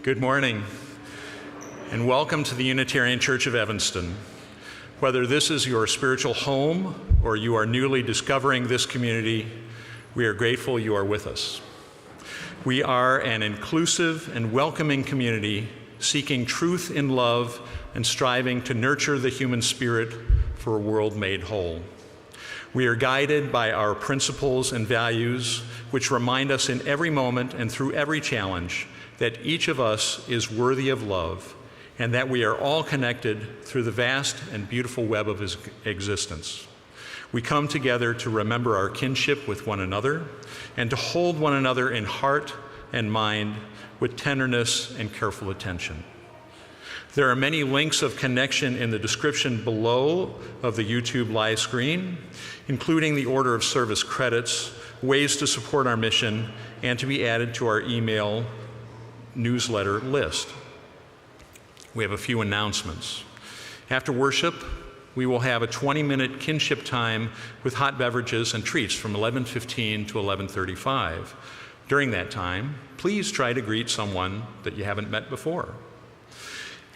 Good morning, and welcome to the Unitarian Church of Evanston. Whether this is your spiritual home or you are newly discovering this community, we are grateful you are with us. We are an inclusive and welcoming community seeking truth in love and striving to nurture the human spirit for a world made whole. We are guided by our principles and values, which remind us in every moment and through every challenge that each of us is worthy of love and that we are all connected through the vast and beautiful web of his existence. We come together to remember our kinship with one another and to hold one another in heart and mind with tenderness and careful attention. There are many links of connection in the description below of the YouTube live screen, including the order of service credits, ways to support our mission, and to be added to our email newsletter list. We have a few announcements. After worship, we will have a 20-minute kinship time with hot beverages and treats from 11:15 to 11:35. During that time, please try to greet someone that you haven't met before.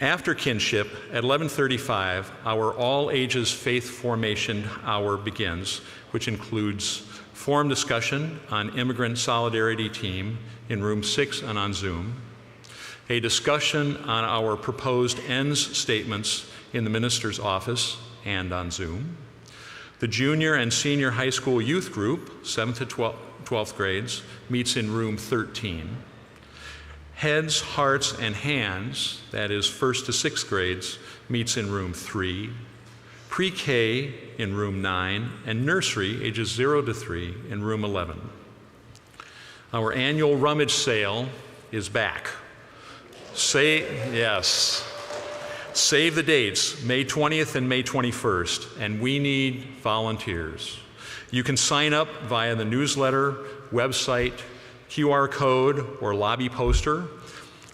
After kinship, at 11:35, our all-ages faith formation hour begins, which includes forum discussion on immigrant solidarity team in room 6 and on Zoom, a discussion on our proposed ends statements in the minister's office and on Zoom, the junior and senior high school youth group, 7th to 12th grades, meets in room 13. Heads, Hearts, and Hands, that is 1st to 6th grades, meets in room 3, pre-K in room 9, and nursery, ages 0 to 3, in room 11. Our annual Rummage Sale is back. Yes. Save the dates, May 20th and May 21st, and we need volunteers. You can sign up via the newsletter, website, QR code, or lobby poster,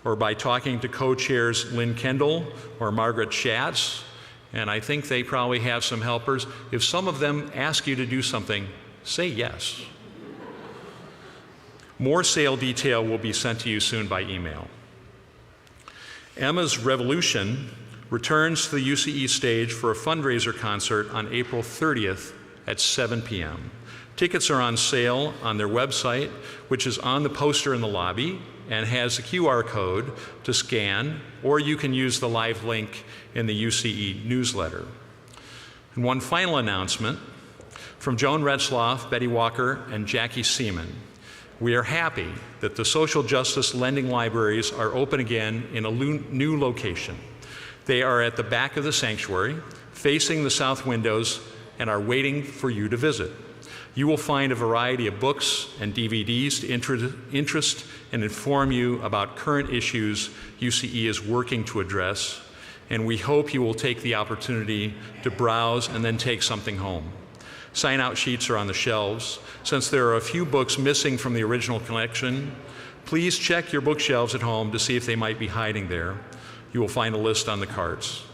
or by talking to co-chairs Lynn, Kendall or Margaret Schatz, and I think they probably have some helpers. If some of them ask you to do something, say yes. More sale detail will be sent to you soon by email. Emma's Revolution returns to the UCE stage for a fundraiser concert on April 30th at 7 p.m. Tickets are on sale on their website, which is on the poster in the lobby and has a QR code to scan, or you can use the live link in the UCE newsletter. And one final announcement from Joan Retzloff, Betty Walker, and Jackie Seaman. We are happy that the social justice lending libraries are open again in a new location. They are at the back of the sanctuary, facing the south windows, and are waiting for you to visit. You will find a variety of books and DVDs to interest and inform you about current issues UCE is working to address, and we hope you will take the opportunity to browse and then take something home. Sign-out sheets are on the shelves. Since there are a few books missing from the original collection, please check your bookshelves at home to see if they might be hiding there. You will find a list on the carts.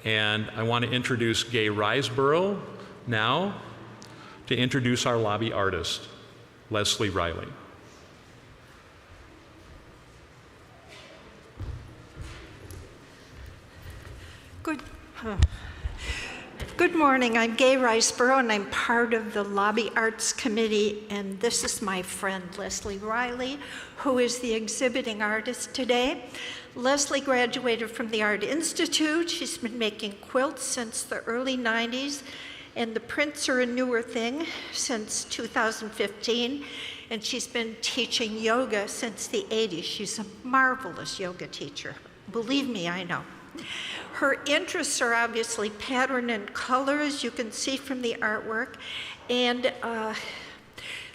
And I want to introduce Gay Riseborough now to introduce our lobby artist, Leslie Riley. Good morning, I'm Gay Riseborough, and I'm part of the Lobby Arts Committee, and this is my friend Leslie Riley, who is the exhibiting artist today. Leslie graduated from the Art Institute. She's been making quilts since the early 90s, and the prints are a newer thing since 2015, and she's been teaching yoga since the 80s. She's a marvelous yoga teacher. Believe me, I know. Her interests are obviously pattern and color, as you can see from the artwork. And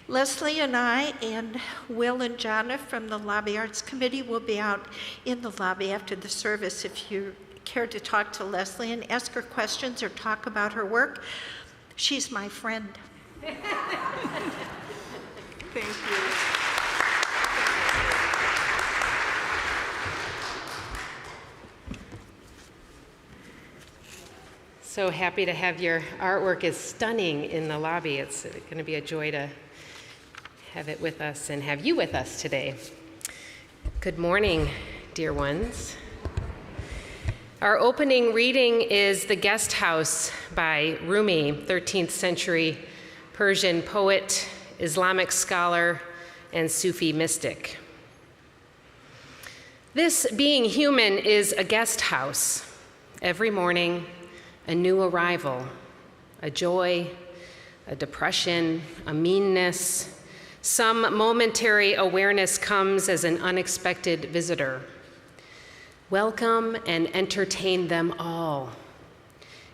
Leslie and I and Will and Jonna from the Lobby Arts Committee will be out in the lobby after the service if you care to talk to Leslie and ask her questions or talk about her work. She's my friend. Thank you. So happy to have your artwork is stunning in the lobby. It's going to be a joy to have it with us and have you with us today. Good morning. dear ones. Our opening reading is The Guest House by Rumi, 13th century Persian poet, Islamic scholar, and Sufi mystic. This being human is a guest house. Every morning, a new arrival, a joy, a depression, a meanness. Some momentary awareness comes as an unexpected visitor. Welcome and entertain them all.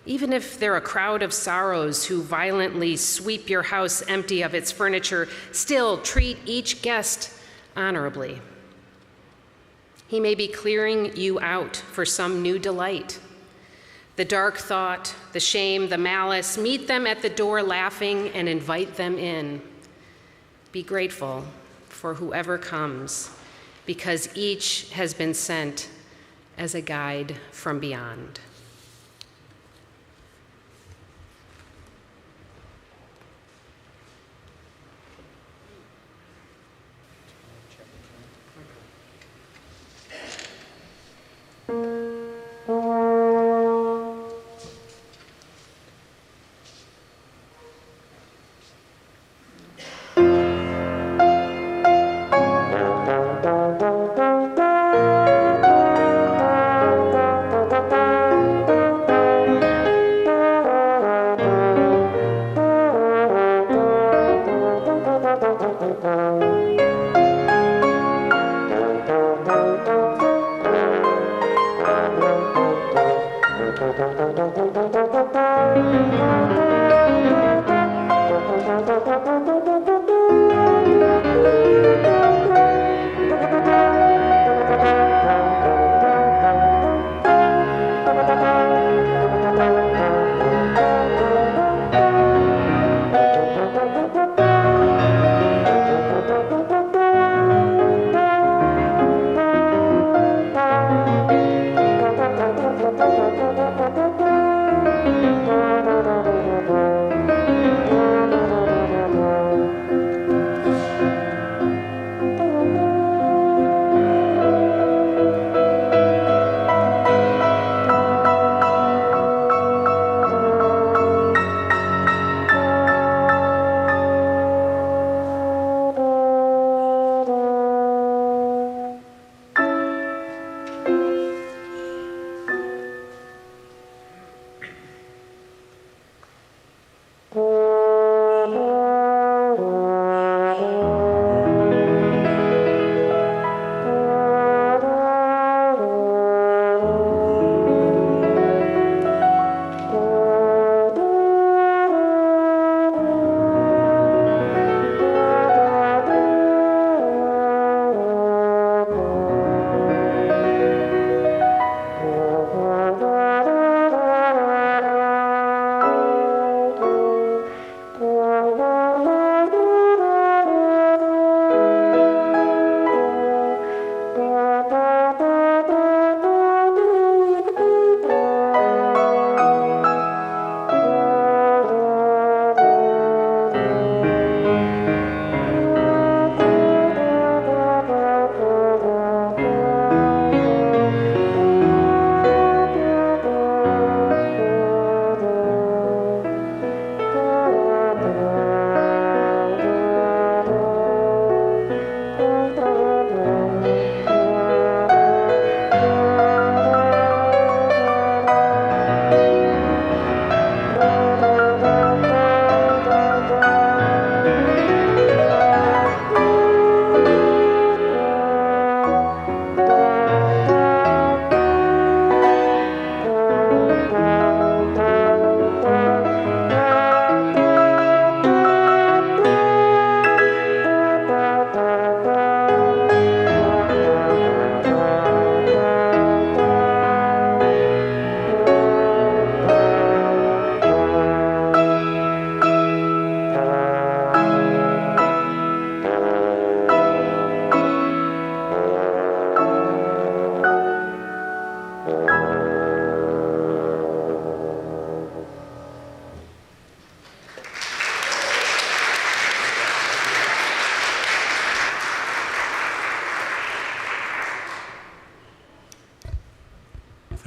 Even if they're a crowd of sorrows who violently sweep your house empty of its furniture, still treat each guest honorably. He may be clearing you out for some new delight. The dark thought, the shame, the malice, meet them at the door laughing and invite them in. Be grateful for whoever comes, because each has been sent as a guide from beyond.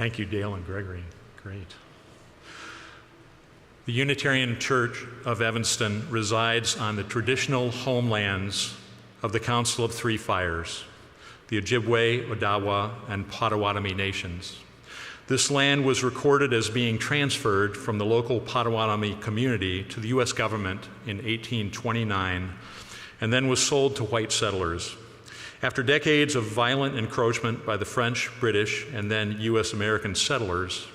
Thank you, Dale and Gregory. Great. The Unitarian Church of Evanston resides on the traditional homelands of the Council of Three Fires, the Ojibwe, Odawa, and Potawatomi nations. This land was recorded as being transferred from the local Potawatomi community to the U.S. government in 1829, and then was sold to white settlers. After decades of violent encroachment by the French, British, and then U.S. American settlers,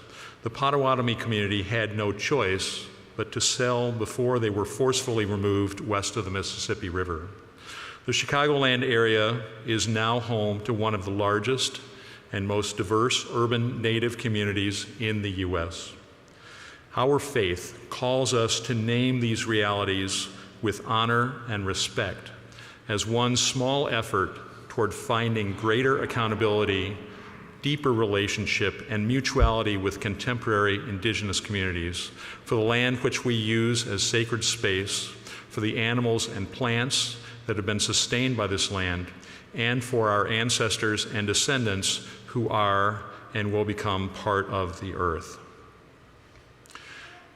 the Potawatomi community had no choice but to sell before they were forcefully removed west of the Mississippi River. The Chicagoland area is now home to one of the largest and most diverse urban Native communities in the U.S. Our faith calls us to name these realities with honor and respect as one small effort toward finding greater accountability, deeper relationship, and mutuality with contemporary indigenous communities for the land which we use as sacred space, for the animals and plants that have been sustained by this land, and for our ancestors and descendants who are and will become part of the earth.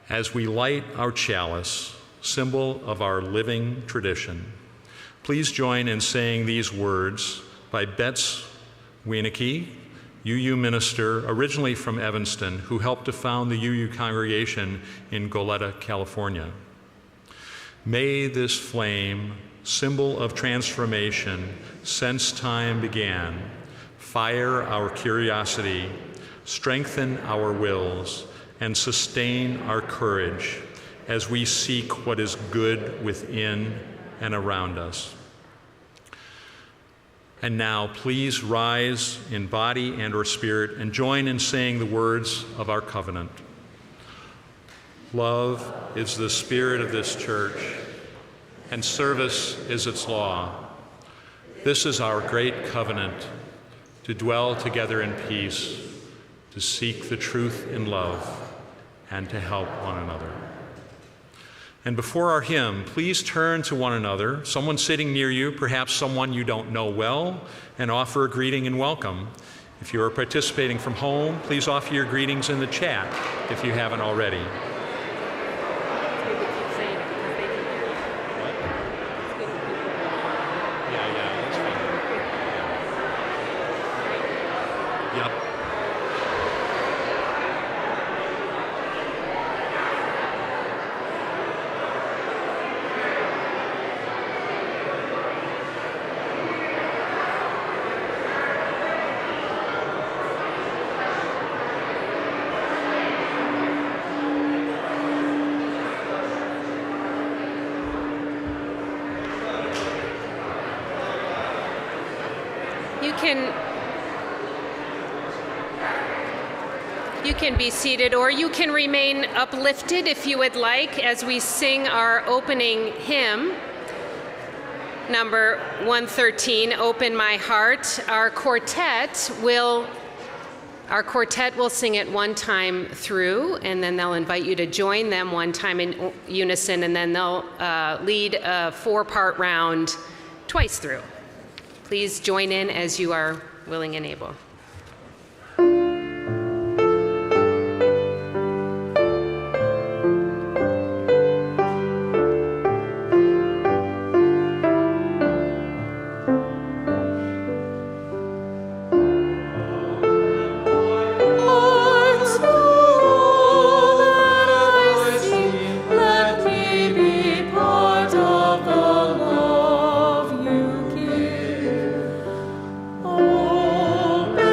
As we light our chalice, symbol of our living tradition, please join in saying these words by Betts Wienecke, UU minister originally from Evanston, who helped to found the UU congregation in Goleta, California. May this flame, symbol of transformation since time began, fire our curiosity, strengthen our wills, and sustain our courage as we seek what is good within and around us. And now, please rise in body and or spirit and join in saying the words of our covenant. Love is the spirit of this church, and service is its law. This is our great covenant, to dwell together in peace, to seek the truth in love, and to help one another. And before our hymn, please turn to one another, someone sitting near you, perhaps someone you don't know well, and offer a greeting and welcome. If you are participating from home, please offer your greetings in the chat if you haven't already. You can be seated, or you can remain uplifted if you would like as we sing our opening hymn, number 113, Open My Heart. Our quartet will sing it one time through, and then they'll invite you to join them one time in unison, and then they'll lead a four-part round twice through. Please join in as you are willing and able. Open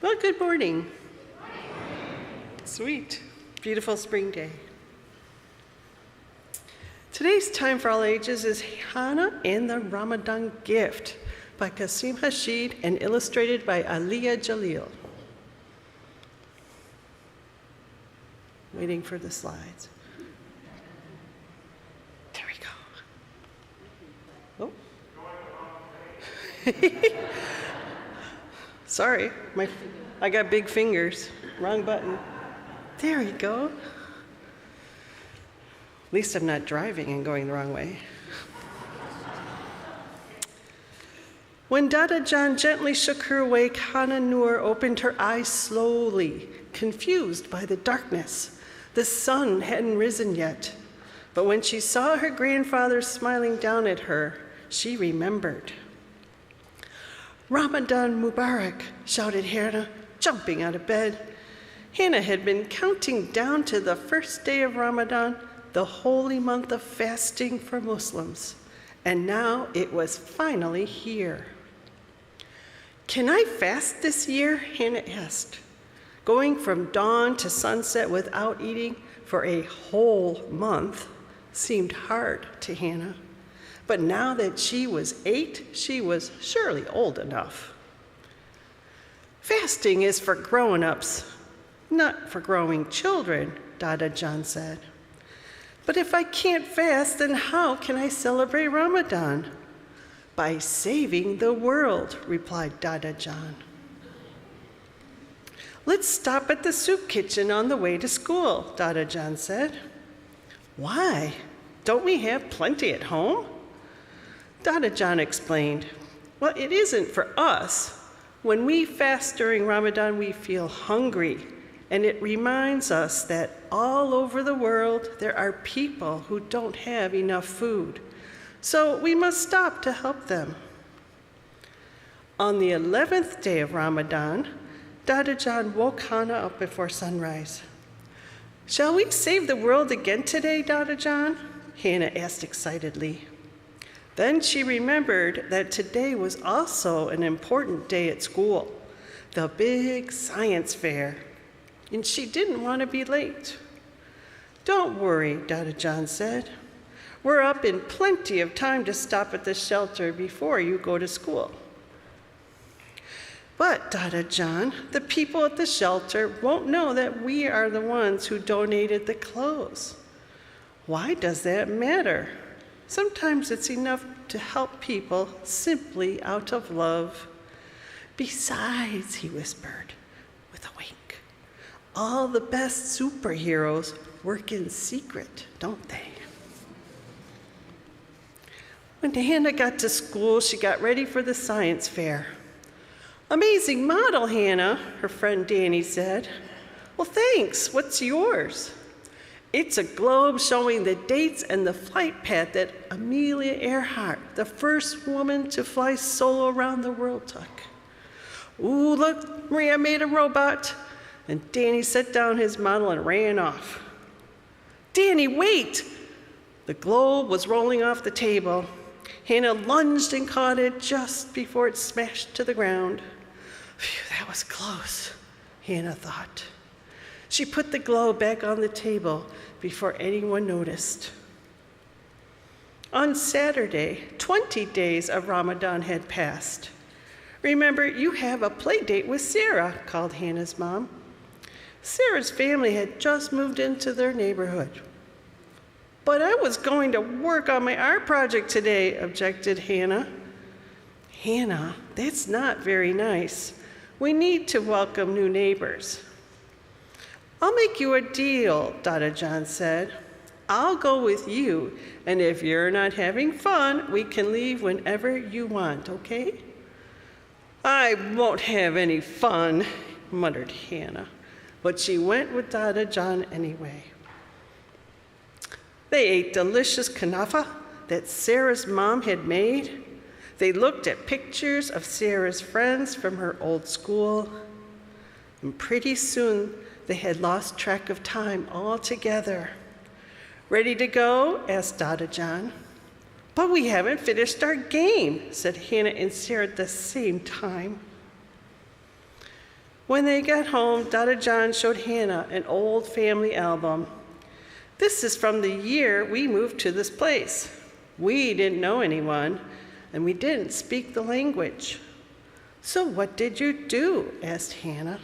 Well, good morning. Sweet, beautiful spring day. Today's Time for All Ages is Hannah and the Ramadan Gift by Qasim Hashid and illustrated by Aliyah Jalil. Waiting for the slides. There we go. Oh. Sorry, I got big fingers. Wrong button. There we go. At least I'm not driving and going the wrong way. When Dada Jan gently shook her awake, Hannah Noor opened her eyes slowly, confused by the darkness. The sun hadn't risen yet. But when she saw her grandfather smiling down at her, she remembered. Ramadan Mubarak, shouted Hannah, jumping out of bed. Hannah had been counting down to the first day of Ramadan, the holy month of fasting for Muslims, and now it was finally here. Can I fast this year? Hannah asked. Going from dawn to sunset without eating for a whole month seemed hard to Hannah. But now that she was 8, she was surely old enough. Fasting is for grown-ups, not for growing children, Dada Jan said. But if I can't fast, then how can I celebrate Ramadan? By saving the world, replied Dada Jan. Let's stop at the soup kitchen on the way to school, Dada Jan said. Why? Don't we have plenty at home? Dada Jan explained, well, it isn't for us. When we fast during Ramadan, we feel hungry, and it reminds us that all over the world there are people who don't have enough food. So we must stop to help them. On the 11th day of Ramadan, Dada Jan woke Hannah up before sunrise. Shall we save the world again today, Dada Jan? Hannah asked excitedly. Then she remembered that today was also an important day at school, the big science fair, and she didn't want to be late. Don't worry, Dada Jan said. We're up in plenty of time to stop at the shelter before you go to school. But, Dada Jan, the people at the shelter won't know that we are the ones who donated the clothes. Why does that matter? Sometimes it's enough to help people simply out of love. Besides, he whispered with a wink, all the best superheroes work in secret, don't they? When Hannah got to school, she got ready for the science fair. Amazing model, Hannah, her friend Danny said. Well, thanks. What's yours? It's a globe showing the dates and the flight path that Amelia Earhart, the first woman to fly solo around the world, took. Ooh, look, Maria made a robot. And Danny set down his model and ran off. Danny, wait! The globe was rolling off the table. Hannah lunged and caught it just before it smashed to the ground. Phew, that was close, Hannah thought. She put the globe back on the table before anyone noticed. On Saturday, 20 days of Ramadan had passed. Remember, you have a play date with Sarah, called Hannah's mom. Sarah's family had just moved into their neighborhood. But I was going to work on my art project today, objected Hannah. Hannah, that's not very nice. We need to welcome new neighbors. I'll make you a deal, Dada Jan said. I'll go with you, and if you're not having fun, we can leave whenever you want, okay? I won't have any fun, muttered Hannah, but she went with Dada Jan anyway. They ate delicious kanafa that Sarah's mom had made. They looked at pictures of Sarah's friends from her old school, and pretty soon they had lost track of time altogether. Ready to go? Asked Dada Jan. But we haven't finished our game, said Hannah and Sarah at the same time. When they got home, Dada John showed Hannah an old family album. This is from the year we moved to this place. We didn't know anyone, and we didn't speak the language. So what did you do? Asked Hannah.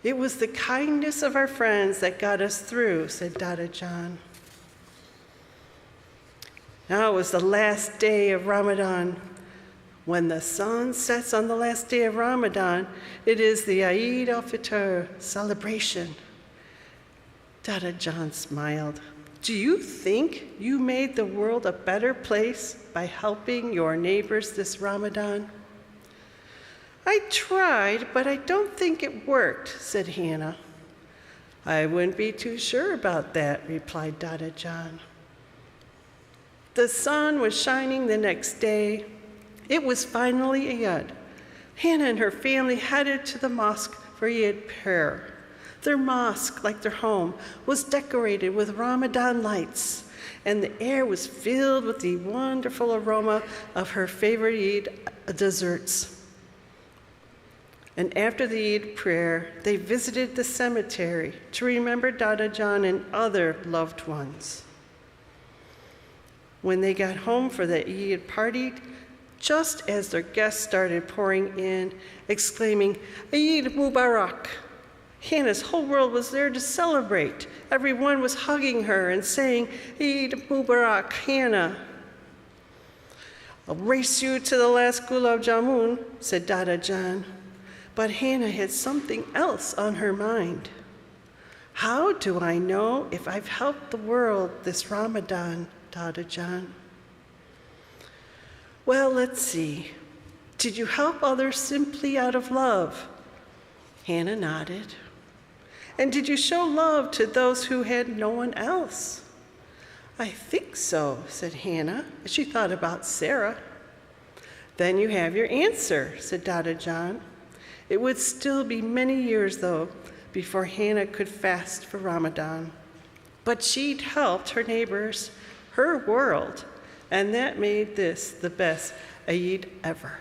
It was the kindness of our friends that got us through, said Dada John. Now it was the last day of Ramadan. When the sun sets on the last day of Ramadan, it is the Eid al-Fitr celebration. Dada John smiled. Do you think you made the world a better place by helping your neighbors this Ramadan? I tried, but I don't think it worked, said Hannah. I wouldn't be too sure about that, replied Dada John. The sun was shining the next day. It was finally Eid. Hannah and her family headed to the mosque for Eid prayer. Their mosque, like their home, was decorated with Ramadan lights, and the air was filled with the wonderful aroma of her favorite Eid desserts. And after the Eid prayer, they visited the cemetery to remember Dada John and other loved ones. When they got home for the Eid party, just as their guests started pouring in, exclaiming, Eid Mubarak, Hannah's whole world was there to celebrate. Everyone was hugging her and saying, Eid Mubarak, Hannah. I'll race you to the last gulab jamun, said Dada John. But Hannah had something else on her mind. How do I know if I've helped the world this Ramadan, Dada John? Well, let's see. Did you help others simply out of love? Hannah nodded. And did you show love to those who had no one else? I think so, said Hannah, as she thought about Sarah. Then you have your answer, said Dada John. It would still be many years, though, before Hannah could fast for Ramadan. But she'd helped her neighbors, her world, and that made this the best Eid ever.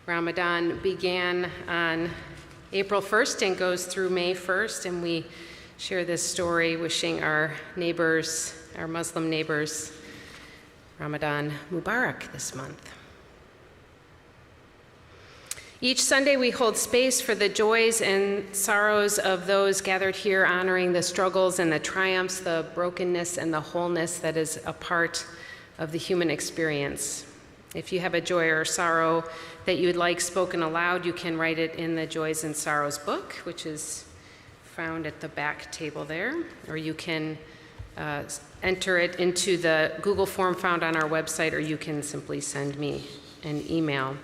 Ramadan began on April 1st and goes through May 1st, and we share this story wishing our neighbors, our Muslim neighbors, Ramadan Mubarak this month. Each Sunday we hold space for the joys and sorrows of those gathered here, honoring the struggles and the triumphs, the brokenness and the wholeness that is a part of the human experience. If you have a joy or sorrow that you'd like spoken aloud, you can write it in the Joys and Sorrows book, which is found at the back table there, or you can enter it into the Google form found on our website, or you can simply send me an email.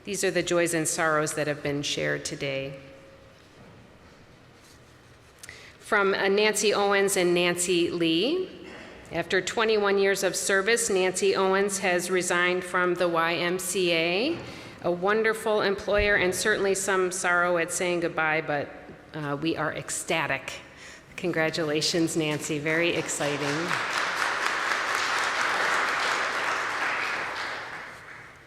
These are the joys and sorrows that have been shared today. From Nancy Owens and Nancy Lee. After 21 years of service, Nancy Owens has resigned from the YMCA, a wonderful employer, and certainly some sorrow at saying goodbye, but we are ecstatic. Congratulations, Nancy, very exciting.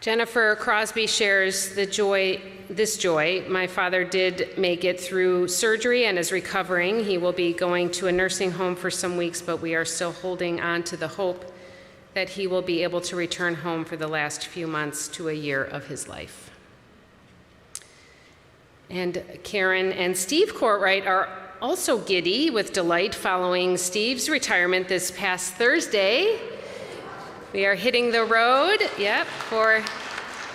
Jennifer Crosby shares this joy. My father did make it through surgery and is recovering. He will be going to a nursing home for some weeks, but we are still holding on to the hope that he will be able to return home for the last few months to a year of his life. And Karen and Steve Korey are also giddy with delight following Steve's retirement this past Thursday. We are hitting the road, for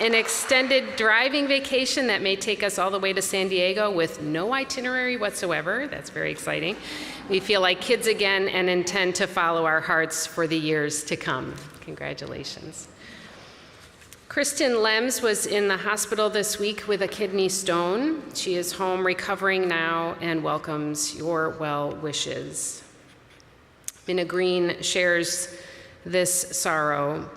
an extended driving vacation that may take us all the way to San Diego with no itinerary whatsoever. That's very exciting. We feel like kids again and intend to follow our hearts for the years to come. Congratulations. Kristen Lems was in the hospital this week with a kidney stone. She is home recovering now and welcomes your well wishes. Minna Green shares this sorrow.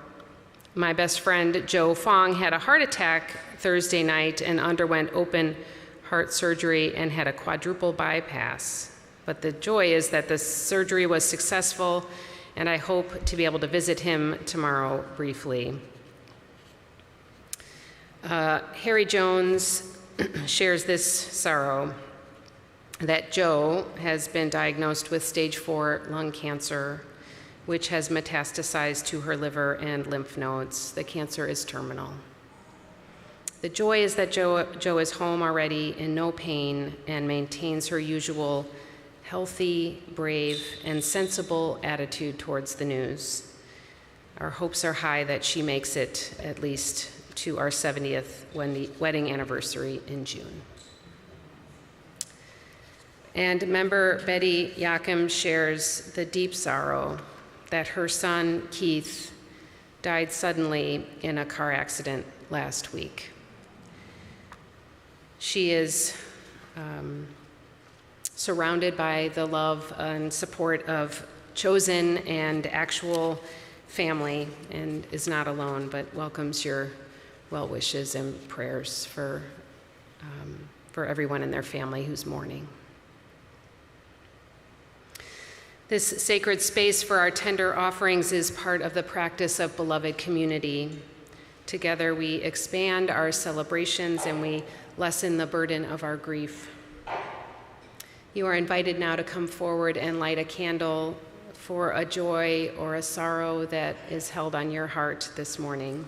My best friend Joe Fong had a heart attack Thursday night and underwent open heart surgery and had a quadruple bypass. But the joy is that the surgery was successful, and I hope to be able to visit him tomorrow briefly. Harry Jones shares this sorrow that Joe has been diagnosed with stage 4 lung cancer, which has metastasized to her liver and lymph nodes. The cancer is terminal. The joy is that Joe is home already in no pain and maintains her usual healthy, brave, and sensible attitude towards the news. Our hopes are high that she makes it at least to our 70th wedding anniversary in June. And member Betty Yakim shares the deep sorrow that her son, Keith, died suddenly in a car accident last week. She is surrounded by the love and support of chosen and actual family and is not alone, but welcomes your well wishes and prayers for everyone in their family who's mourning. This sacred space for our tender offerings is part of the practice of beloved community. Together we expand our celebrations and we lessen the burden of our grief. You are invited now to come forward and light a candle for a joy or a sorrow that is held on your heart this morning.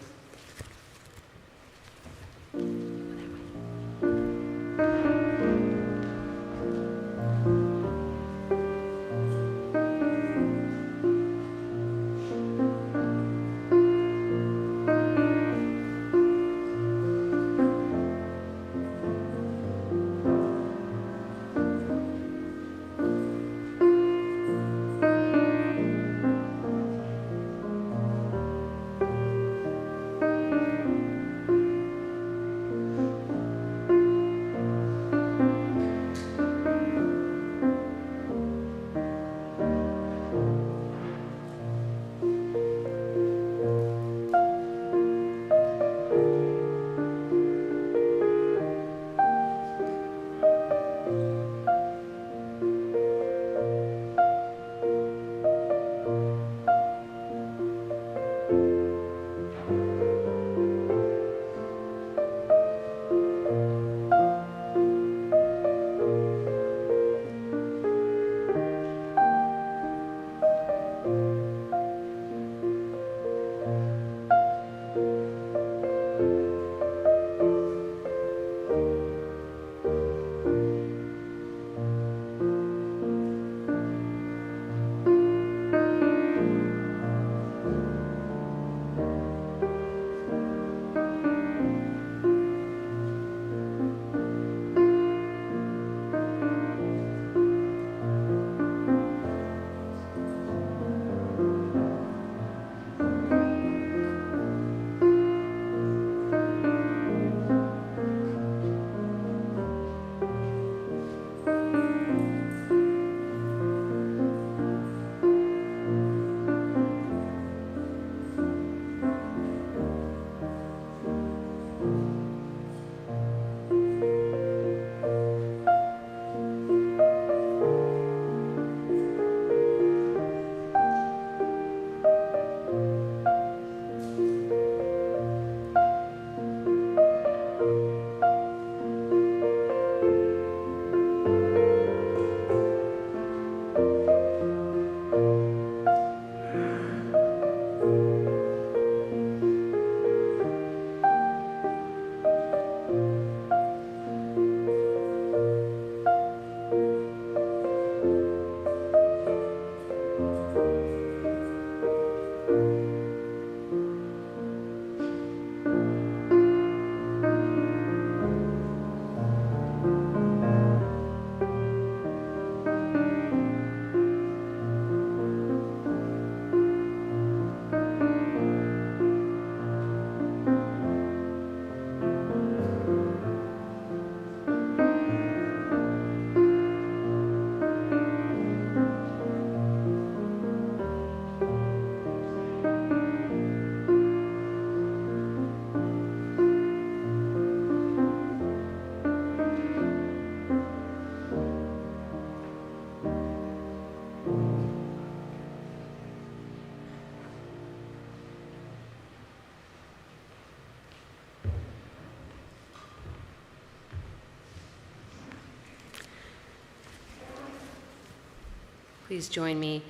Please join me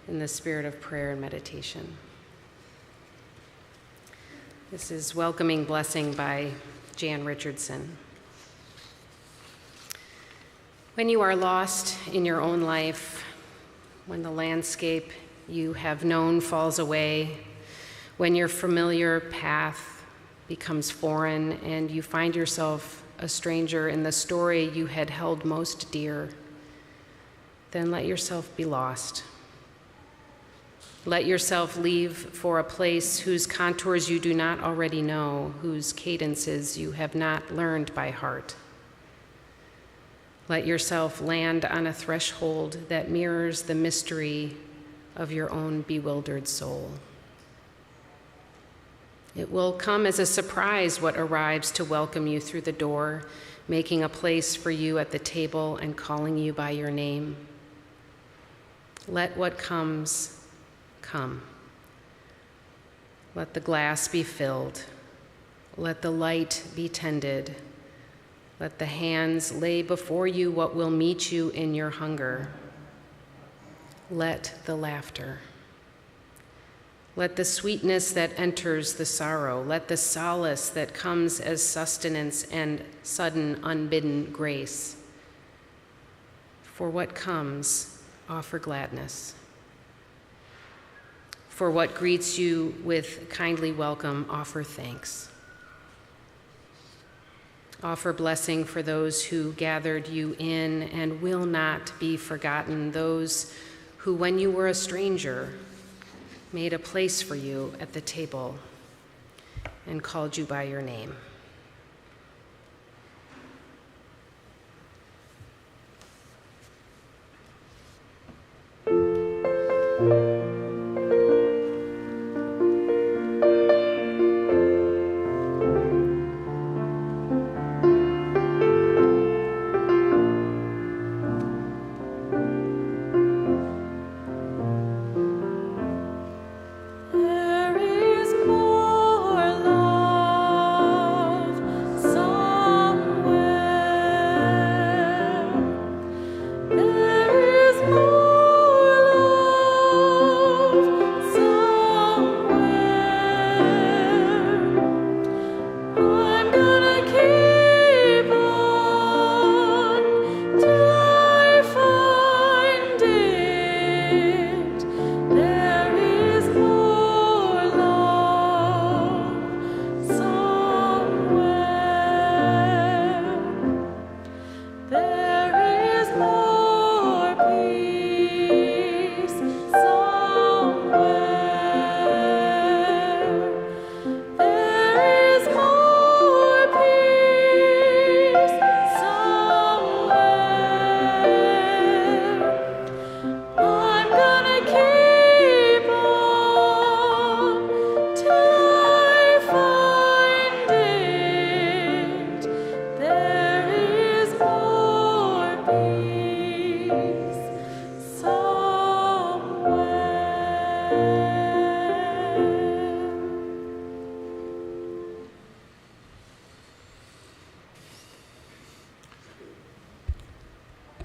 in the spirit of prayer and meditation. This is Welcoming Blessing by Jan Richardson. When you are lost in your own life, when the landscape you have known falls away, when your familiar path becomes foreign and you find yourself a stranger in the story you had held most dear, then let yourself be lost. Let yourself leave for a place whose contours you do not already know, whose cadences you have not learned by heart. Let yourself land on a threshold that mirrors the mystery of your own bewildered soul. It will come as a surprise what arrives to welcome you through the door, making a place for you at the table and calling you by your name. Let what comes, come. Let the glass be filled. Let the light be tended. Let the hands lay before you what will meet you in your hunger. Let the laughter. Let the sweetness that enters the sorrow. Let the solace that comes as sustenance and sudden unbidden grace. For what comes, offer gladness. For what greets you with kindly welcome, offer thanks. Offer blessing for those who gathered you in and will not be forgotten, those who, when you were a stranger, made a place for you at the table and called you by your name.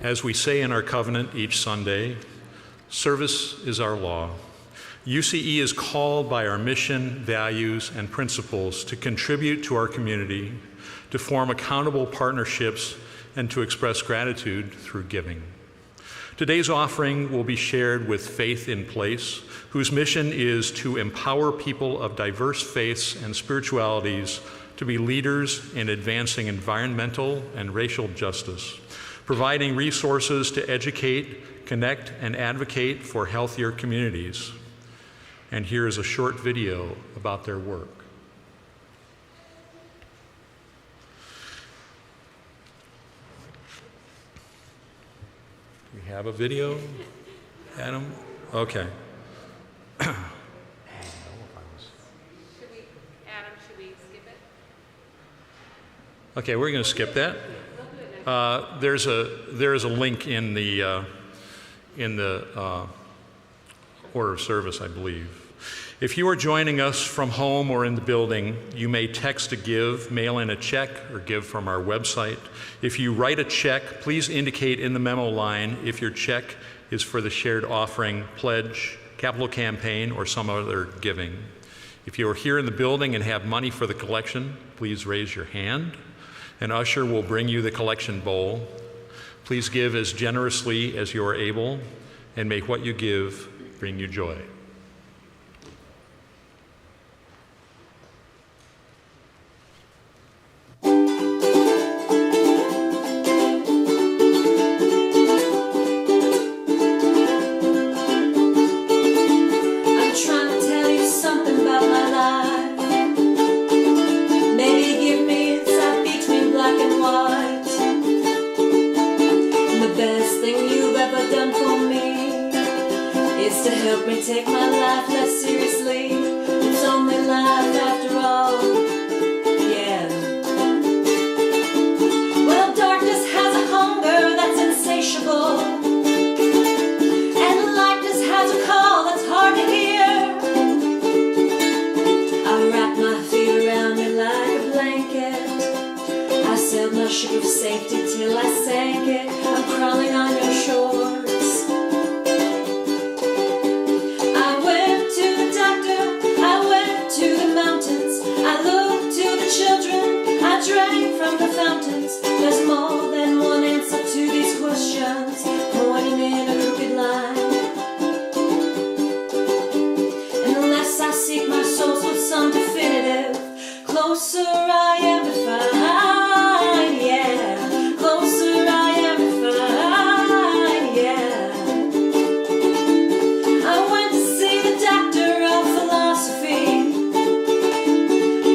As we say in our covenant each Sunday, service is our law. UCE is called by our mission, values, and principles to contribute to our community, to form accountable partnerships, and to express gratitude through giving. Today's offering will be shared with Faith in Place, whose mission is to empower people of diverse faiths and spiritualities to be leaders in advancing environmental and racial justice, providing resources to educate, connect, and advocate for healthier communities. And here is a short video about their work. Do we have a video, Adam? Okay. Should we skip it? Okay, we're going to skip that. There is a link in the order of service, I believe. If you are joining us from home or in the building, you may text to give, mail in a check, or give from our website. If you write a check, please indicate in the memo line if your check is for the shared offering, pledge, capital campaign, or some other giving. If you are here in the building and have money for the collection, please raise your hand. An usher will bring you the collection bowl. Please give as generously as you are able, and may what you give bring you joy. Help me take my life less seriously. It's only life after all. Yeah. Well, darkness has a hunger that's insatiable, and lightness has a call that's hard to hear. I wrapped my feet around me like a blanket. I sailed my ship of safety till I sank it. I'm crawling on your shores. Drank from the fountains. There's more than one answer to these questions, pointing in a crooked line. Unless I seek my source with some definitive, closer I am to find, yeah. Closer I am to find, yeah. I went to see the doctor of philosophy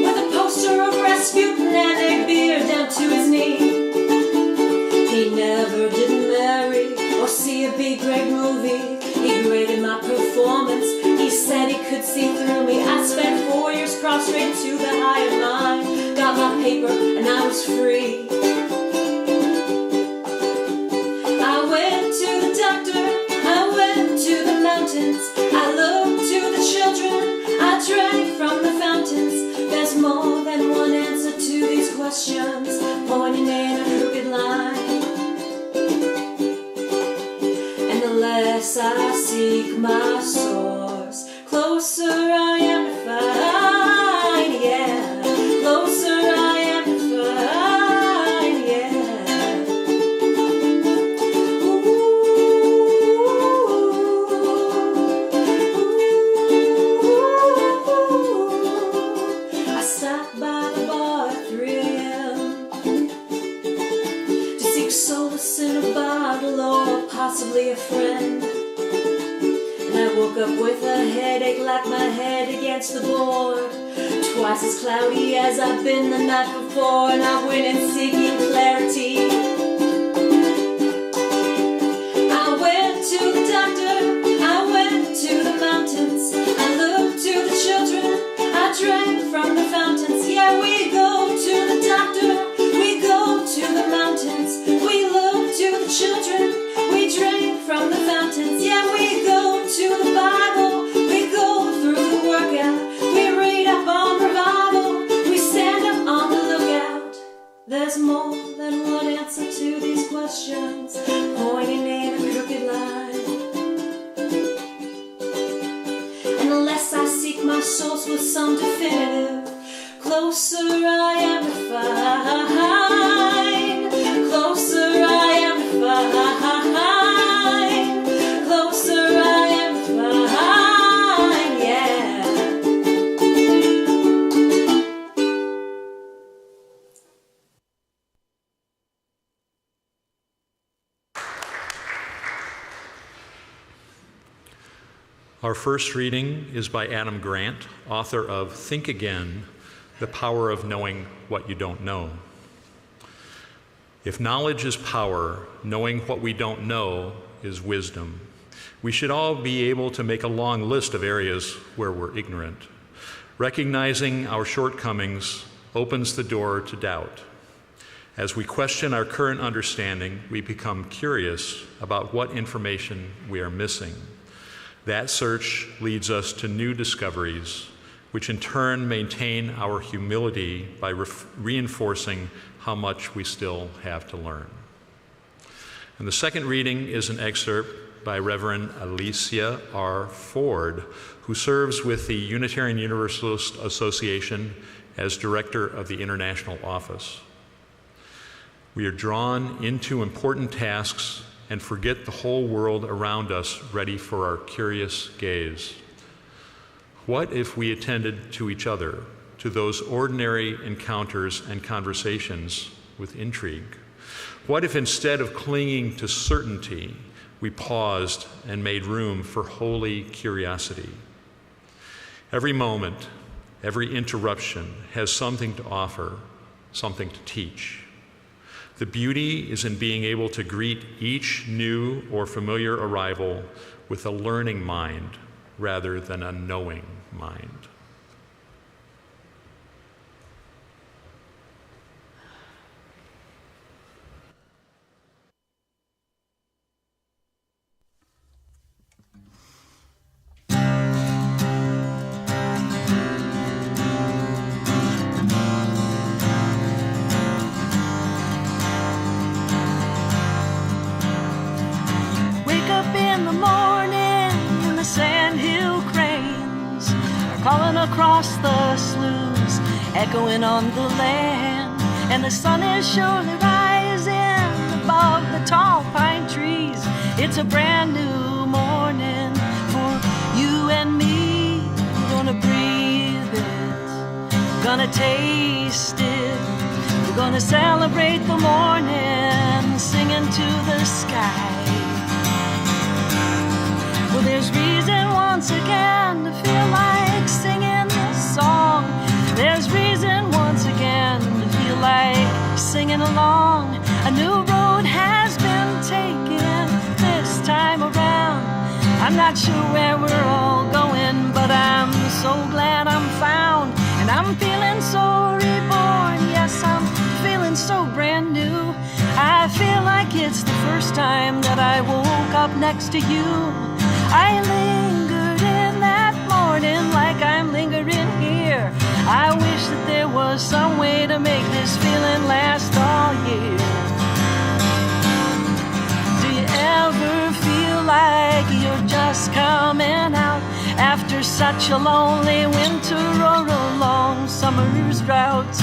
with a poster of Rasputin and a beard down to his knee. He never did marry or see a B-grade movie. He graded my performance. He said he could see through me. I spent 4 years prostrate to the higher mind. Got my paper and I was free. I went to the doctor. I went to the mountains. I looked to the children. I drank from the fountains. There's more than one answer to these questions, pointing in a crooked line. And the less I seek my source, closer I am to find, yeah. Closer I am to find, yeah. I stopped by the bar at 3 a.m. to seek solace in a bottle or possibly a friend. And I woke up with a headache like my head against the board, twice as cloudy as I've been the night before, and I went in seeking clarity. I went to the doctor, I went to the mountains, I looked to the children, I drank from the fountains. Yeah, we go to the doctor, we go to the mountains, we look to the children, we drink from the fountains. Yeah, we go to the Bible, we go through the workout, we read up on revival, we stand up on the lookout. There's more than one answer to these questions, pointing in a crooked line. And unless I seek my source with some definitive, closer I am to find. Closer I am to find. Closer I am to find, yeah. Our first reading is by Adam Grant, author of Think Again, The Power of Knowing What You Don't Know. If knowledge is power, knowing what we don't know is wisdom. We should all be able to make a long list of areas where we're ignorant. Recognizing our shortcomings opens the door to doubt. As we question our current understanding, we become curious about what information we are missing. That search leads us to new discoveries, which in turn maintain our humility by reinforcing how much we still have to learn. And the second reading is an excerpt by Reverend Alicia R. Ford, who serves with the Unitarian Universalist Association as director of the International Office. We are drawn into important tasks and forget the whole world around us, ready for our curious gaze. What if we attended to each other, to those ordinary encounters and conversations with intrigue? What if instead of clinging to certainty, we paused and made room for holy curiosity? Every moment, every interruption has something to offer, something to teach. The beauty is in being able to greet each new or familiar arrival with a learning mind rather than a knowing mind. Calling across the sloughs, echoing on the land, and the sun is surely rising above the tall pine trees. It's a brand new morning for you and me. We're gonna breathe it, gonna taste it. We're gonna celebrate the morning, singing to the sky. Well, there's reason once again to feel like singing this song. There's reason once again to feel like singing along. A new road has been taken this time around. I'm not sure where we're all going, but I'm so glad I'm found. And I'm feeling so reborn, yes, I'm feeling so brand new. I feel like it's the first time that I woke up next to you. I lingered in that morning like I'm lingering here. I wish that there was some way to make this feeling last all year. Do you ever feel like you're just coming out after such a lonely winter or a long summer's drought?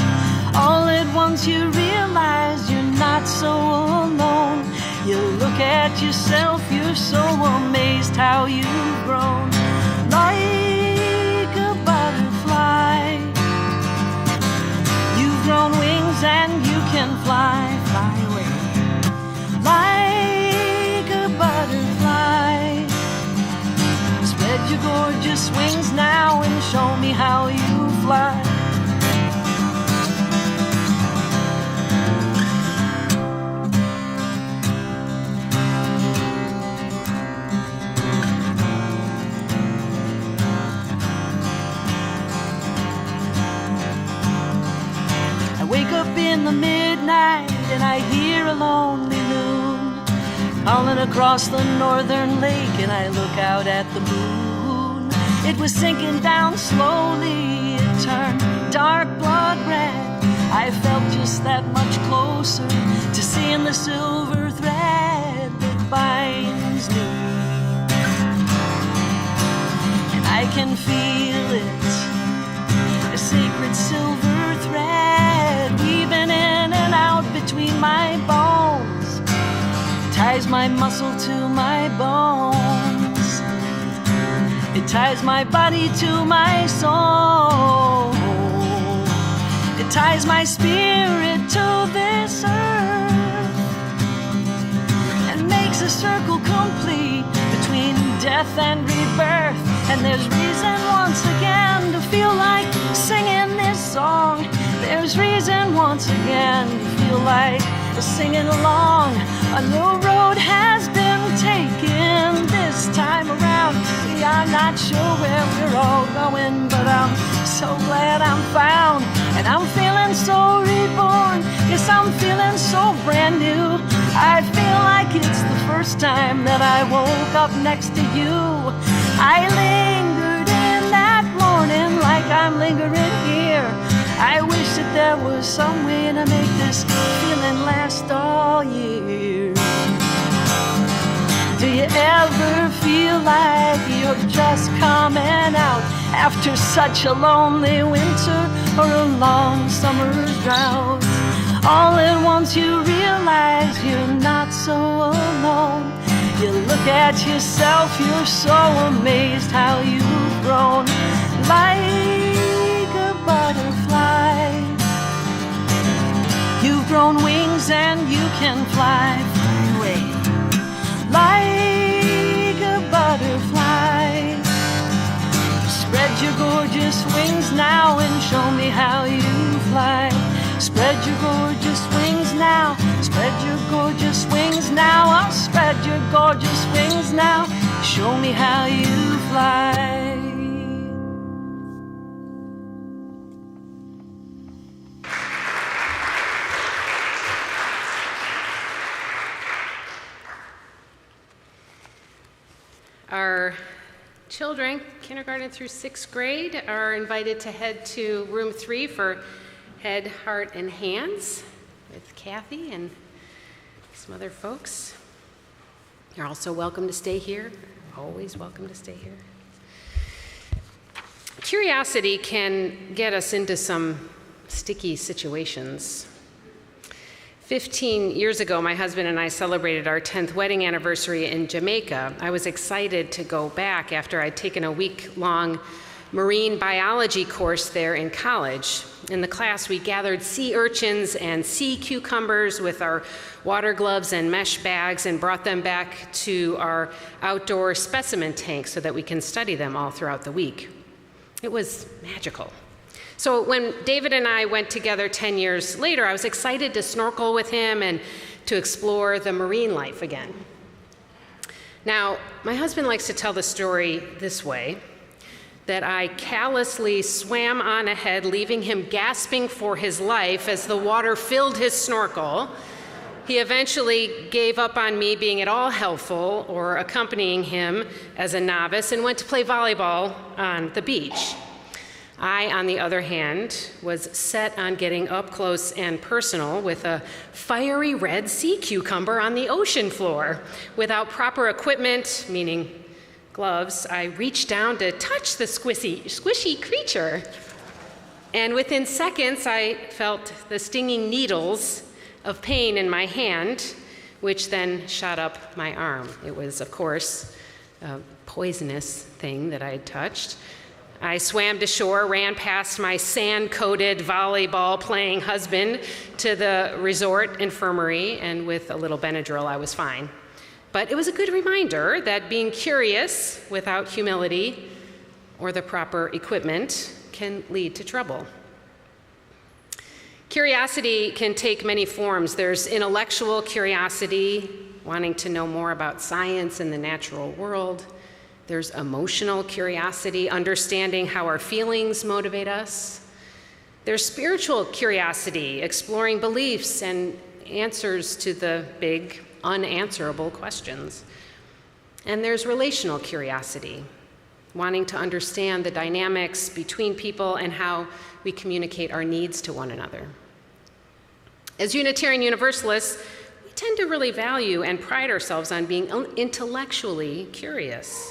All at once you realize you're not so alone. You look at yourself, you're so amazed how you've grown. Like a butterfly, you've grown wings and you can fly away. Like a butterfly, spread your gorgeous wings now and show me how you fly. In the midnight and I hear a lonely loon calling across the northern lake, and I look out at the moon. It was sinking down slowly, it turned dark blood red. I felt just that much closer to seeing the silver thread that binds me, and I can feel it, a sacred silver thread weaving in and out between my bones. It ties my muscle to my bones. It ties my body to my soul. It ties my spirit to this earth and makes a circle complete between death and rebirth. And there's reason once again to feel like singing this song. There's reason once again to feel like singing along. A new road has been taken this time around. See, I'm not sure where we're all going, but I'm so glad I'm found. And I'm feeling so reborn. Yes, I'm feeling so brand new. I feel like it's the first time that I woke up next to you. I lingered in that morning like I'm lingering here. I wish that there was some way to make this feeling last all year. Do you ever feel like you're just coming out after such a lonely winter or a long summer's drought. All at once you realize you're not so alone. You look at yourself, you're so amazed how you've grown, like a butterfly. You've grown wings and you can fly away, like a butterfly. Spread your gorgeous wings now and show me how you fly. Spread your gorgeous wings now. Spread your gorgeous wings now. I'll spread your gorgeous wings now. Show me how you fly. Our children, kindergarten through 6th grade, are invited to head to room 3 for Head, Heart, and Hands with Kathy and some other folks. You're also welcome to stay here, always welcome to stay here. Curiosity can get us into some sticky situations. 15 years ago, my husband and I celebrated our 10th wedding anniversary in Jamaica. I was excited to go back after I'd taken a week-long marine biology course there in college. In the class, we gathered sea urchins and sea cucumbers with our water gloves and mesh bags and brought them back to our outdoor specimen tank so that we can study them all throughout the week. It was magical. So when David and I went together 10 years later, I was excited to snorkel with him and to explore the marine life again. Now, my husband likes to tell the story this way, that I callously swam on ahead, leaving him gasping for his life as the water filled his snorkel. He eventually gave up on me being at all helpful or accompanying him as a novice and went to play volleyball on the beach. I, on the other hand, was set on getting up close and personal with a fiery red sea cucumber on the ocean floor. Without proper equipment, meaning gloves, I reached down to touch the squishy creature. And within seconds, I felt the stinging needles of pain in my hand, which then shot up my arm. It was, of course, a poisonous thing that I had touched. I swam to shore, ran past my sand-coated volleyball-playing husband to the resort infirmary, and with a little Benadryl, I was fine. But it was a good reminder that being curious without humility or the proper equipment can lead to trouble. Curiosity can take many forms. There's intellectual curiosity, wanting to know more about science and the natural world. There's emotional curiosity, understanding how our feelings motivate us. There's spiritual curiosity, exploring beliefs and answers to the big, unanswerable questions. And there's relational curiosity, wanting to understand the dynamics between people and how we communicate our needs to one another. As Unitarian Universalists, we tend to really value and pride ourselves on being intellectually curious.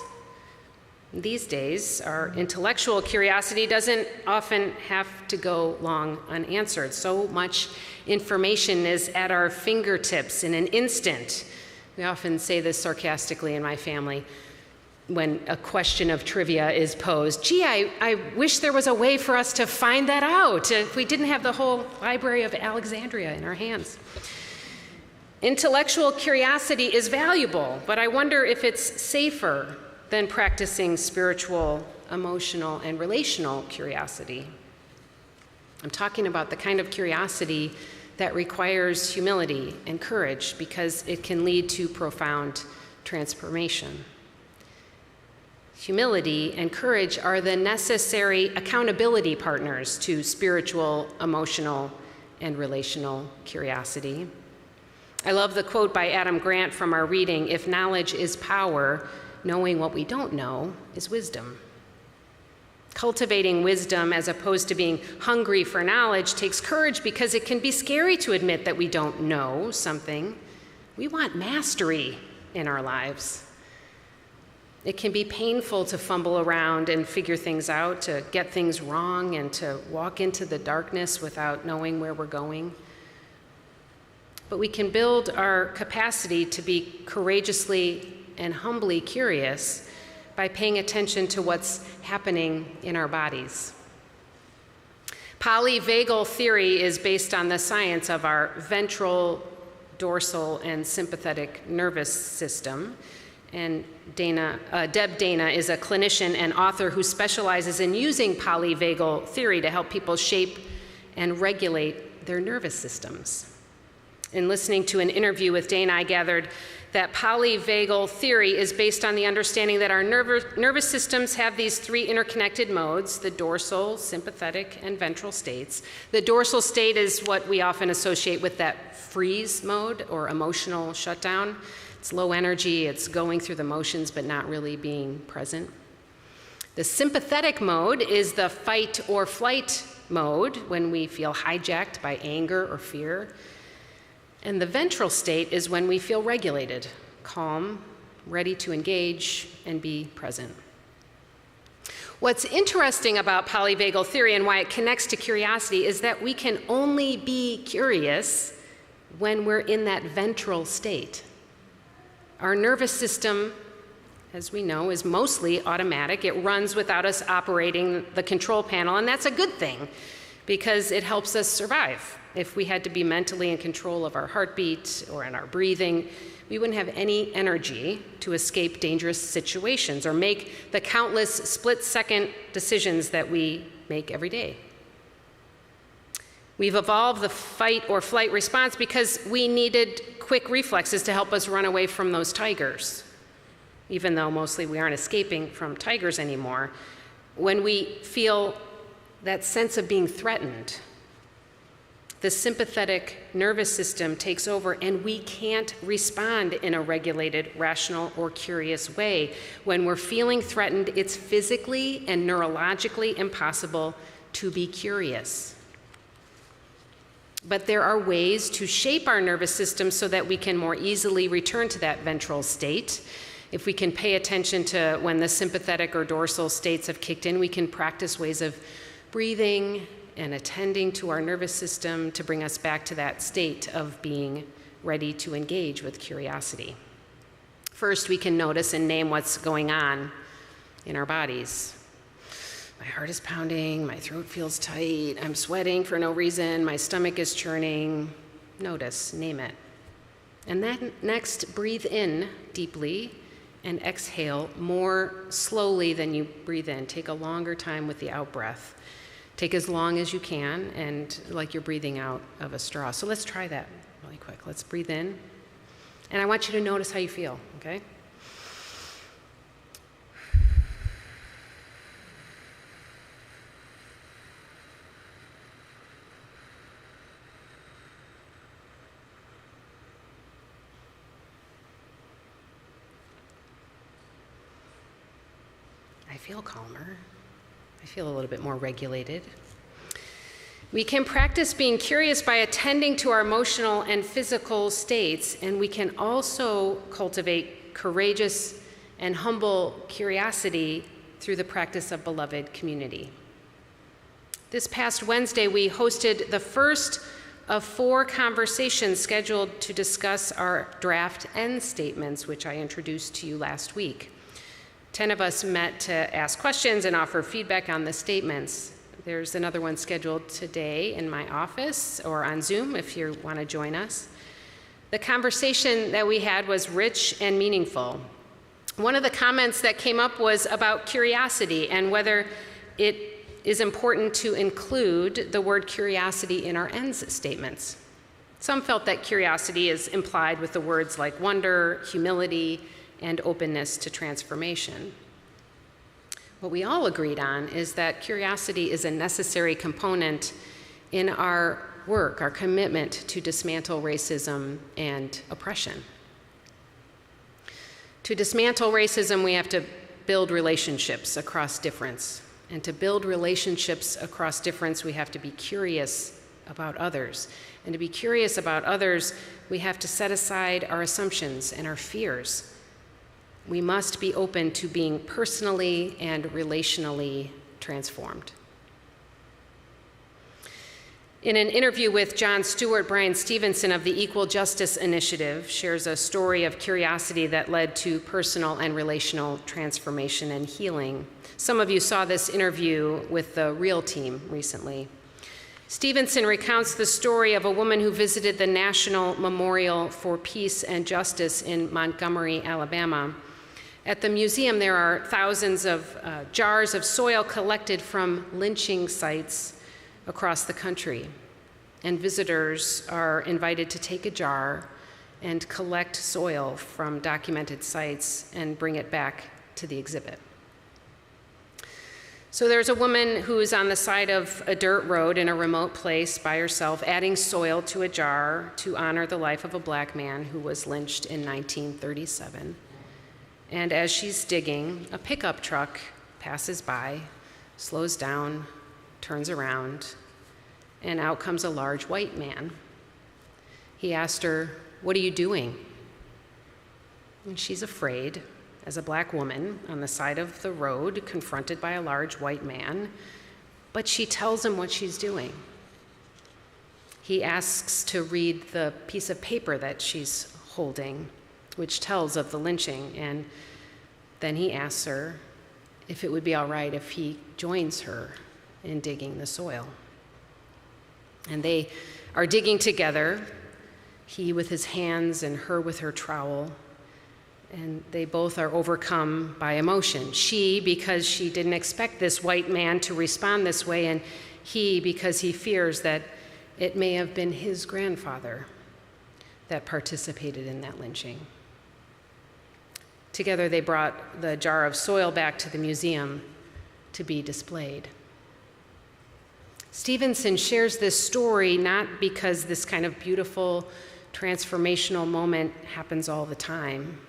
These days, our intellectual curiosity doesn't often have to go long unanswered. So much information is at our fingertips in an instant. We often say this sarcastically in my family when a question of trivia is posed. Gee, I wish there was a way for us to find that out if we didn't have the whole Library of Alexandria in our hands. Intellectual curiosity is valuable, but I wonder if it's safer than practicing spiritual, emotional, and relational curiosity. I'm talking about the kind of curiosity that requires humility and courage because it can lead to profound transformation. Humility and courage are the necessary accountability partners to spiritual, emotional, and relational curiosity. I love the quote by Adam Grant from our reading, "If knowledge is power, knowing what we don't know is wisdom." Cultivating wisdom as opposed to being hungry for knowledge takes courage because it can be scary to admit that we don't know something. We want mastery in our lives. It can be painful to fumble around and figure things out, to get things wrong, and to walk into the darkness without knowing where we're going. But we can build our capacity to be courageously and humbly curious by paying attention to what's happening in our bodies. Polyvagal theory is based on the science of our ventral, dorsal, and sympathetic nervous system. And Deb Dana is a clinician and author who specializes in using polyvagal theory to help people shape and regulate their nervous systems. In listening to an interview with Dana, I gathered that polyvagal theory is based on the understanding that our nervous systems have these three interconnected modes, the dorsal, sympathetic, and ventral states. The dorsal state is what we often associate with that freeze mode or emotional shutdown. It's low energy, it's going through the motions but not really being present. The sympathetic mode is the fight or flight mode when we feel hijacked by anger or fear. And the ventral state is when we feel regulated, calm, ready to engage and be present. What's interesting about polyvagal theory and why it connects to curiosity is that we can only be curious when we're in that ventral state. Our nervous system, as we know, is mostly automatic. It runs without us operating the control panel, and that's a good thing because it helps us survive. If we had to be mentally in control of our heartbeat or in our breathing, we wouldn't have any energy to escape dangerous situations or make the countless split-second decisions that we make every day. We've evolved the fight or flight response because we needed quick reflexes to help us run away from those tigers. Even though mostly we aren't escaping from tigers anymore, when we feel that sense of being threatened, the sympathetic nervous system takes over and we can't respond in a regulated, rational, or curious way. When we're feeling threatened, it's physically and neurologically impossible to be curious. But there are ways to shape our nervous system so that we can more easily return to that ventral state. If we can pay attention to when the sympathetic or dorsal states have kicked in, we can practice ways of breathing and attending to our nervous system to bring us back to that state of being ready to engage with curiosity. First, we can notice and name what's going on in our bodies. My heart is pounding, my throat feels tight, I'm sweating for no reason, my stomach is churning. Notice, name it. And then next, breathe in deeply and exhale more slowly than you breathe in. Take a longer time with the out breath. Take as long as you can and like you're breathing out of a straw. So let's try that really quick. Let's breathe in. And I want you to notice how you feel, okay? I feel calmer. I feel a little bit more regulated. We can practice being curious by attending to our emotional and physical states, and we can also cultivate courageous and humble curiosity through the practice of beloved community. This past Wednesday, we hosted the first of 4 conversations scheduled to discuss our draft end statements, which I introduced to you last week. 10 of us met to ask questions and offer feedback on the statements. There's another one scheduled today in my office or on Zoom if you want to join us. The conversation that we had was rich and meaningful. One of the comments that came up was about curiosity and whether it is important to include the word curiosity in our ends statements. Some felt that curiosity is implied with the words like wonder, humility, and openness to transformation. What we all agreed on is that curiosity is a necessary component in our work, our commitment to dismantle racism and oppression. To dismantle racism, we have to build relationships across difference. And to build relationships across difference, we have to be curious about others. And to be curious about others, we have to set aside our assumptions and our fears. We must be open to being personally and relationally transformed. In an interview with Jon Stewart, Brian Stevenson of the Equal Justice Initiative shares a story of curiosity that led to personal and relational transformation and healing. Some of you saw this interview with the Real team recently. Stevenson recounts the story of a woman who visited the National Memorial for Peace and Justice in Montgomery, Alabama. At the museum, there are thousands of jars of soil collected from lynching sites across the country, and visitors are invited to take a jar and collect soil from documented sites and bring it back to the exhibit. So there's a woman who is on the side of a dirt road in a remote place by herself, adding soil to a jar to honor the life of a black man who was lynched in 1937. And as she's digging, a pickup truck passes by, slows down, turns around, and out comes a large white man. He asked her, "What are you doing?" And she's afraid, as a black woman on the side of the road, confronted by a large white man, but she tells him what she's doing. He asks to read the piece of paper that she's holding, which tells of the lynching, and then he asks her if it would be all right if he joins her in digging the soil. And they are digging together, he with his hands and her with her trowel, and they both are overcome by emotion. She, because she didn't expect this white man to respond this way, and he, because he fears that it may have been his grandfather that participated in that lynching. Together, they brought the jar of soil back to the museum to be displayed. Stevenson shares this story not because this kind of beautiful, transformational moment happens all the time,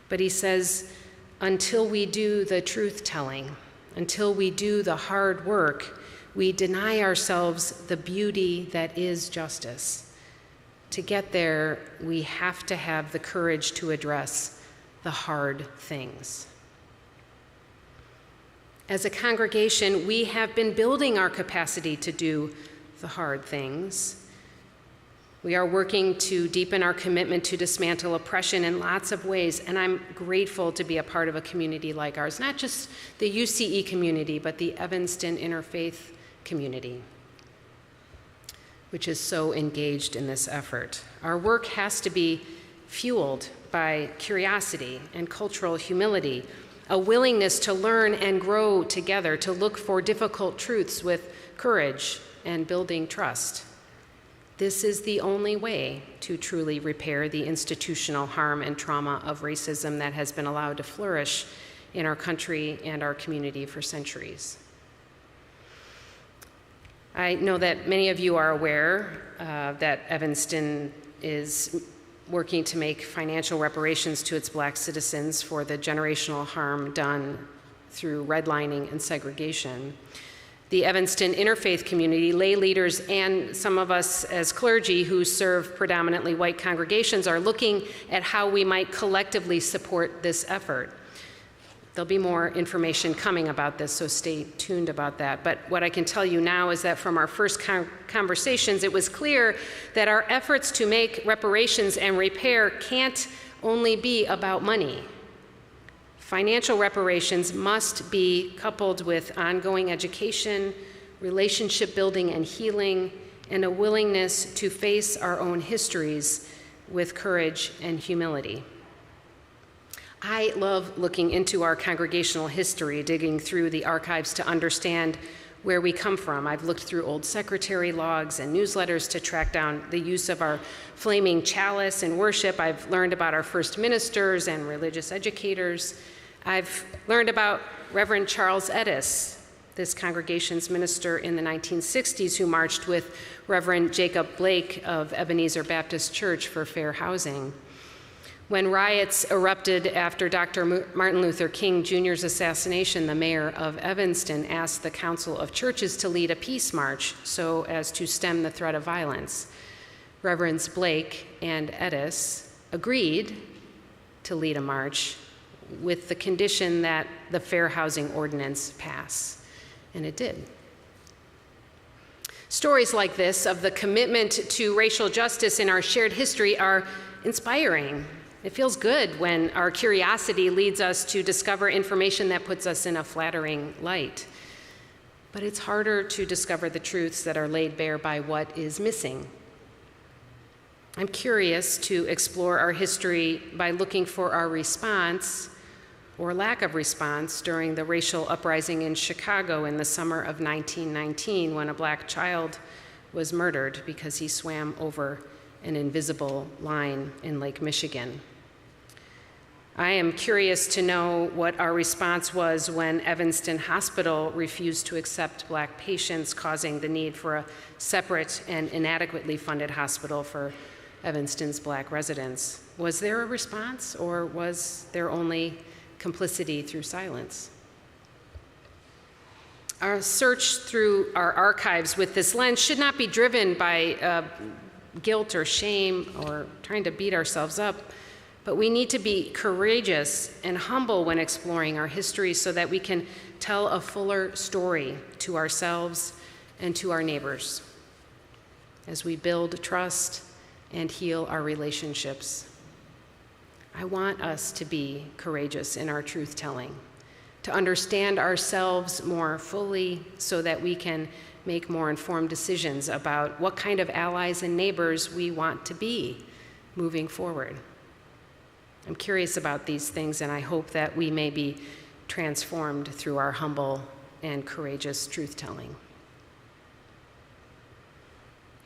but he says, until we do the truth-telling, until we do the hard work, we deny ourselves the beauty that is justice. To get there, we have to have the courage to address the hard things. As a congregation, we have been building our capacity to do the hard things. We are working to deepen our commitment to dismantle oppression in lots of ways, and I'm grateful to be a part of a community like ours, not just the UCE community, but the Evanston Interfaith community, which is so engaged in this effort. Our work has to be fueled by curiosity and cultural humility, a willingness to learn and grow together, to look for difficult truths with courage and building trust. This is the only way to truly repair the institutional harm and trauma of racism that has been allowed to flourish in our country and our community for centuries. I know that many of you are aware that Evanston is working to make financial reparations to its Black citizens for the generational harm done through redlining and segregation. The Evanston Interfaith community, lay leaders, and some of us as clergy who serve predominantly white congregations are looking at how we might collectively support this effort. There'll be more information coming about this, so stay tuned about that. But what I can tell you now is that from our first conversations, it was clear that our efforts to make reparations and repair can't only be about money. Financial reparations must be coupled with ongoing education, relationship building and healing, and a willingness to face our own histories with courage and humility. I love looking into our congregational history, digging through the archives to understand where we come from. I've looked through old secretary logs and newsletters to track down the use of our flaming chalice in worship. I've learned about our first ministers and religious educators. I've learned about Reverend Charles Edis, this congregation's minister in the 1960s who marched with Reverend Jacob Blake of Ebenezer Baptist Church for fair housing. When riots erupted after Dr. Martin Luther King Jr.'s assassination, the mayor of Evanston asked the Council of Churches to lead a peace march so as to stem the threat of violence. Reverends Blake and Edis agreed to lead a march with the condition that the Fair Housing Ordinance pass, and it did. Stories like this of the commitment to racial justice in our shared history are inspiring. It feels good when our curiosity leads us to discover information that puts us in a flattering light. But it's harder to discover the truths that are laid bare by what is missing. I'm curious to explore our history by looking for our response or lack of response during the racial uprising in Chicago in the summer of 1919, when a black child was murdered because he swam over an invisible line in Lake Michigan. I am curious to know what our response was when Evanston Hospital refused to accept black patients, causing the need for a separate and inadequately funded hospital for Evanston's black residents. Was there a response, or was there only complicity through silence? Our search through our archives with this lens should not be driven by guilt or shame or trying to beat ourselves up, but we need to be courageous and humble when exploring our history so that we can tell a fuller story to ourselves and to our neighbors as we build trust and heal our relationships. I want us to be courageous in our truth-telling, to understand ourselves more fully so that we can make more informed decisions about what kind of allies and neighbors we want to be moving forward. I'm curious about these things, and I hope that we may be transformed through our humble and courageous truth-telling.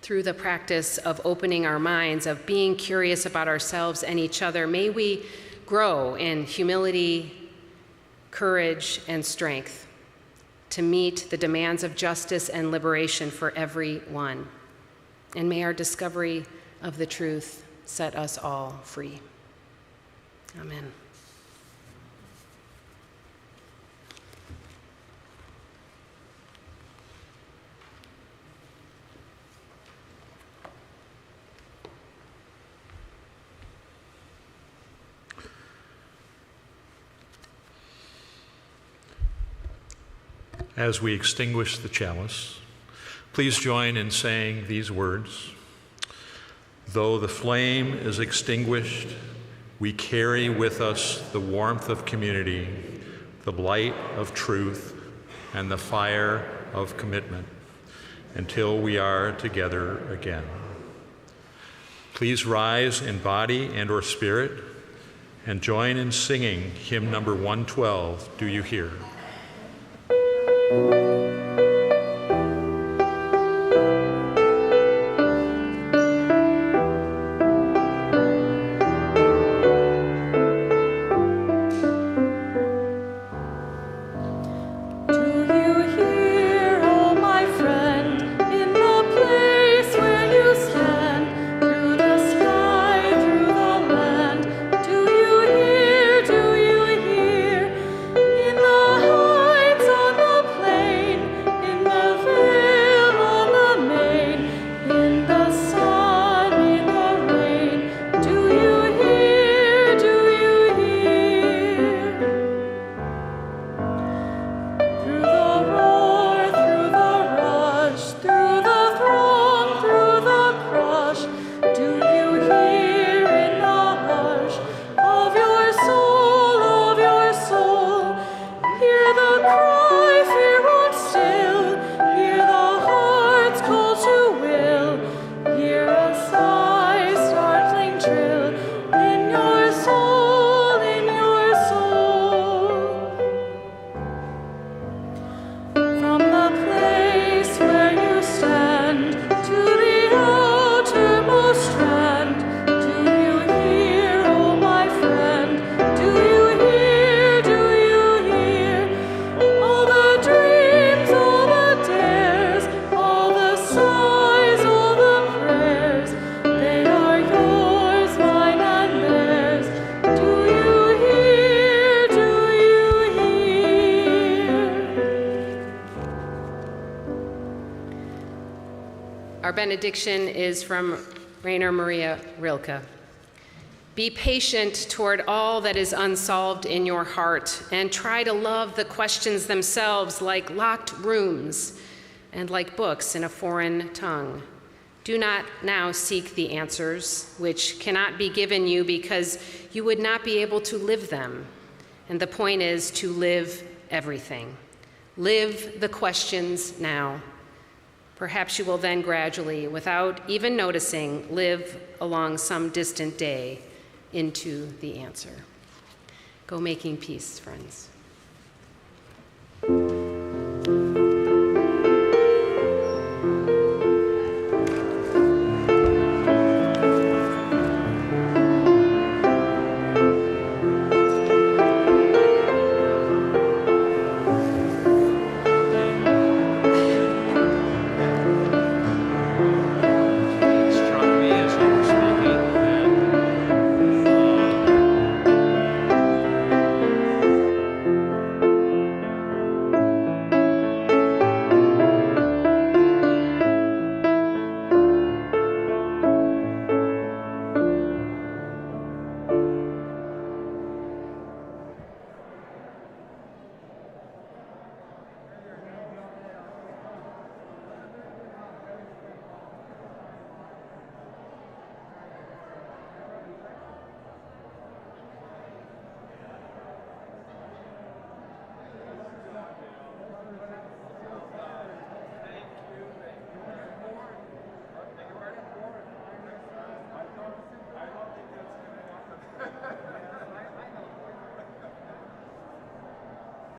Through the practice of opening our minds, of being curious about ourselves and each other, may we grow in humility, courage, and strength to meet the demands of justice and liberation for everyone. And may our discovery of the truth set us all free. Amen. As we extinguish the chalice, please join in saying these words. Though the flame is extinguished, we carry with us the warmth of community, the light of truth, and the fire of commitment until we are together again. Please rise in body and or spirit and join in singing hymn number 112, Do You Hear? Our benediction is from Rainer Maria Rilke. Be patient toward all that is unsolved in your heart, and try to love the questions themselves like locked rooms and like books in a foreign tongue. Do not now seek the answers, which cannot be given you because you would not be able to live them. And the point is to live everything. Live the questions now. Perhaps you will then gradually, without even noticing, live along some distant day into the answer. Go making peace, friends.